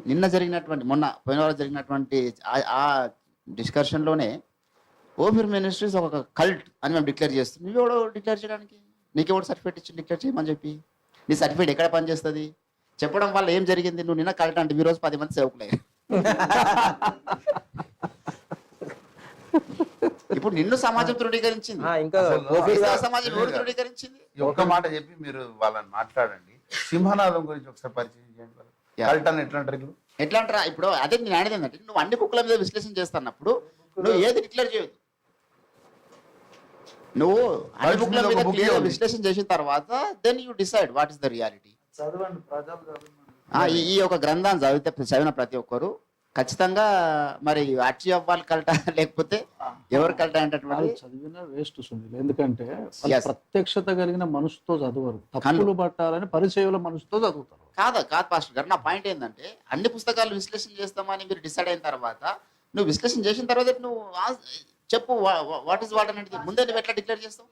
నిన్న జరిగినటువంటి పోయిన వారం జరిగినటువంటి ఆ డిస్కషన్లోనే ఓపెన్ మినిస్ట్రీస్ ఒక కల్ట్ అని మేము డిక్లేర్ చేస్తాం. నువ్వెవడో డిక్లేర్ చేయడానికి? నీకెవడు సర్టిఫికేట్ ఇచ్చి డిక్లేర్ చేయమని చెప్పి? నీ సర్టిఫికేట్ ఎక్కడ పనిచేస్తుంది? చెప్పడం వల్ల ఏం జరిగింది? నువ్వు నిన్న కల్ట్ అంటే ఈరోజు 10 మంది సేవకులే. ఇప్పుడు నిన్ను సమాజం ధృవీకరించింది, ఇంకా సమాజం ఎవరు ధృవీకరించింది? ఒక్క మాట చెప్పి మీరు వాళ్ళని మాట్లాడండి. సింహనాదం గురించి ఒకసారి పరిచయం చేయండి. కల్ట్ అని ఎట్లా అంటారు? ఎట్లా అంటారా? ఇప్పుడు అదే నేను అనేది ఏంటంటే, నువ్వు అన్ని బుక్ల మీద విశ్లేషణ చేస్తున్నప్పుడు నువ్వు ఏది డిక్లేర్ చేయదు. నువ్వు అన్ని బుక్ల మీద క్లియర్ విశ్లేషణ చేసిన తర్వాత then you decide what is the reality. చదవండి, ప్రజలు చదవండి. ఈ యొక్క గ్రంథాన్ని చదివిన ప్రతి ఒక్కరు ఖచ్చితంగా మరి అచ్చి అవ్వాలి కల్ట లేకపోతే ఎవరు కల్ట అంటే చదివిన వేస్ట్ సునీల్. ఎందుకంటే ప్రత్యక్షత కలిగిన మనసుతో చదవరు, తప్పులు పట్టాలని పరిచయంలో మనసుతో చదువుతారు. కాదు పాస్టర్ గారు, నా పాయింట్ ఏంటంటే అన్ని పుస్తకాలు విశ్లేషణ చేస్తామని మీరు డిసైడ్ అయిన తర్వాత, నువ్వు విశ్లేషణ చేసిన తర్వాత నువ్వు చెప్పు వాట్ ఈస్ వాట్ అనేది ముందే నువ్వు ఎట్లా డిక్లేర్ చేస్తావు?